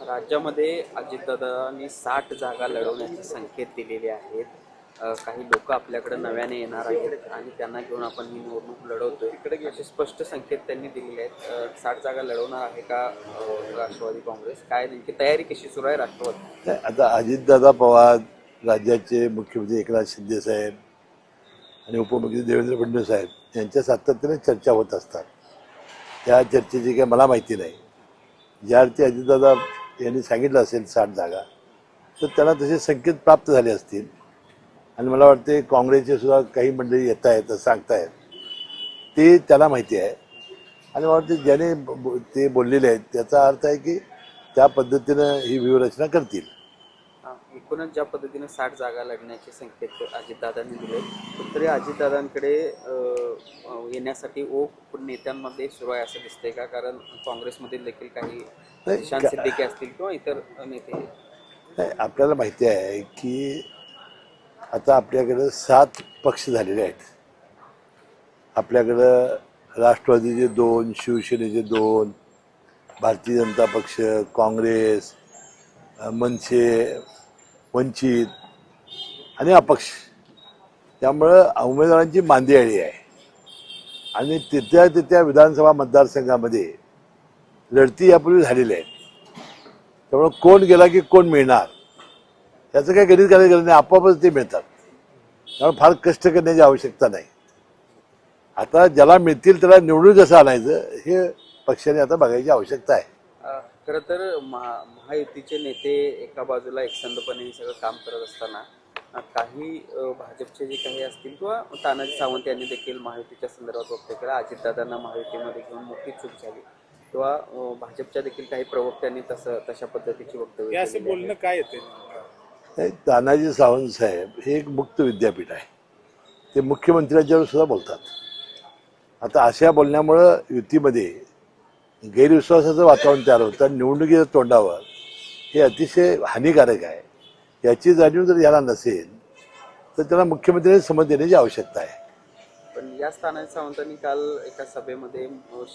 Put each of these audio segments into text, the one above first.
राज्यामध्ये अजितदादांनी 60 जागा लढवण्याचे संकेत दिलेले आहेत. काही लोक आपल्याकडे नव्याने येणार आहेत आणि त्यांना घेऊन आपण ही निवडणूक लढवतोय असे स्पष्ट संकेत त्यांनी दिलेले आहेत. 60 जागा लढवणार आहे का राष्ट्रवादी काँग्रेस? काय नेमकी तयारी कशी सुरू आहे राष्ट्रवादी? आता अजितदादा पवार, राज्याचे मुख्यमंत्री एकनाथ शिंदे साहेब आणि उपमुख्यमंत्री देवेंद्र फडणवीस साहेब यांच्या सातत्याने चर्चा होत असतात. त्या चर्चेची काही मला माहिती नाही. ज्या अर्थी अजितदादा यांनी सांगितलं असेल 60 जागा, तर त्यांना तसे संकेत प्राप्त झाले असतील आणि मला वाटते काँग्रेसचे सुद्धा काही मंडळी येत आहेत सांगतायत ते त्याला माहिती आहे. आणि मला वाटते ज्याने ते बोललेले आहेत त्याचा अर्थ आहे की त्या पद्धतीनं ही व्यूहरचना करतील. एकूणच ज्या पद्धतीने 60 जागा लढण्याचे संकेत अजितदादांनी दिले, तरी अजितदादांकडे येण्यासाठी ओघ नेत्यांमध्ये सुरू आहे असं दिसतंय का? कारण काँग्रेसमधील देखील काही निशांत सिद्दीकी असतील किंवा इतर नेते. नाही, आपल्याला माहिती आहे की आता आपल्याकडं 7 पक्ष झालेले आहेत. आपल्याकडं राष्ट्रवादीचे 2, शिवसेनेचे 2, भारतीय जनता पक्ष, काँग्रेस, मनसे, वंचित आणि अपक्ष. त्यामुळं उमेदवारांची मांदियाळी आहे आणि त्या विधानसभा मतदारसंघामध्ये लढती यापूर्वी झालेल्या आहेत. त्यामुळं कोण गेला की कोण मिळणार याचं काही गणित करायची गरज नाही, आपोआपच ते मिळतात. त्यामुळे फार कष्ट करण्याची आवश्यकता नाही. आता ज्याला मिळतील त्याला निवडून कसं आणायचं हे पक्षाने आता बघायची आवश्यकता आहे. खरं तर महायुतीचे नेते एका बाजूला एकसंधपणे सगळं काम करत असताना काही भाजपचे जे काही असतील किंवा तानाजी सावंत यांनी देखील महायुतीच्या संदर्भात वक्तव्य केलं. अजितदादांना महायुतीमध्ये घेऊन मोठी चूक झाली किंवा भाजपच्या देखील काही प्रवक्त्यांनी तशा पद्धतीची वक्तव्य असं बोलणं काय येते? तानाजी सावंत साहेब हे एक मुक्त विद्यापीठ आहे. ते मुख्यमंत्र्यांच्यावर सुद्धा बोलतात. आता अशा बोलण्यामुळं युतीमध्ये गैरविश्वासाचं वातावरण तयार होतं. निवडणुकीच्या तोंडावर हे अतिशय हानिकारक आहे. याची जाणीव जर याला नसेल तर त्याला मुख्यमंत्र्यांनी समज देण्याची आवश्यकता आहे. पण याच तानाजी सावंतांनी काल एका सभेमध्ये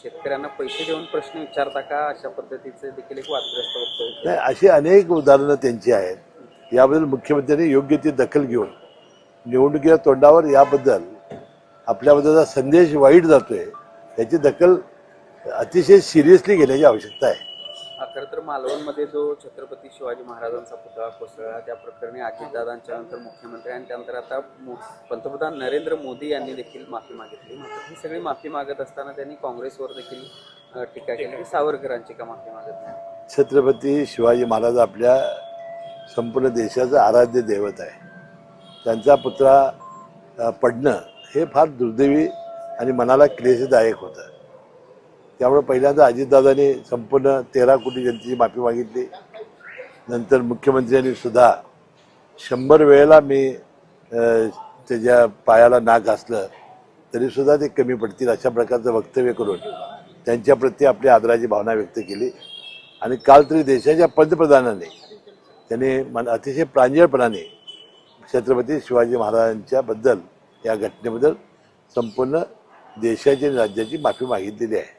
शेतकऱ्यांना पैसे देऊन प्रश्न विचारता का अशा पद्धतीचे देखील एक वादग्रस्त वक्तव्य. नाही, अशी अनेक उदाहरणं त्यांची आहेत. याबद्दल मुख्यमंत्र्यांनी योग्य ती दखल घेऊन निवडणुकीच्या तोंडावर याबद्दल आपल्याबद्दलचा संदेश वाईट जातोय याची दखल अतिशय सिरियसली घेण्याची आवश्यकता आहे. खरं तर मालवणमध्ये जो छत्रपती शिवाजी महाराजांचा पुतळा कोसळला त्या प्रकरणी अजितदादांच्या नंतर मुख्यमंत्री आणि त्यानंतर आता पंतप्रधान नरेंद्र मोदी यांनी देखील माफी मागितली. मात्र ही सगळी माफी मागत असताना त्यांनी काँग्रेसवर देखील टीका केली की सावरकरांची का माफी मागत नाही. छत्रपती शिवाजी महाराज आपल्या संपूर्ण देशाचं आराध्य दैवत आहे. त्यांचा पुतळा पडणं हे फार दुर्दैवी आणि मनाला क्लेशदायक होतं. त्यामुळे पहिल्यांदा अजितदादांनी संपूर्ण 13 कोटी जनतेची माफी मागितली. नंतर मुख्यमंत्र्यांनी सुद्धा 100 वेळेला मी त्याच्या पायाला नाक घासलं तरीसुद्धा ते कमी पडतील अशा प्रकारचं वक्तव्य करून त्यांच्याप्रती आपली आदराची भावना व्यक्त केली. आणि काल तरी देशाच्या पंतप्रधानांनी त्यांनी अतिशय प्रांजळपणाने छत्रपती शिवाजी महाराजांच्याबद्दल या घटनेबद्दल संपूर्ण देशाची आणि राज्याची माफी मागितलेली आहे.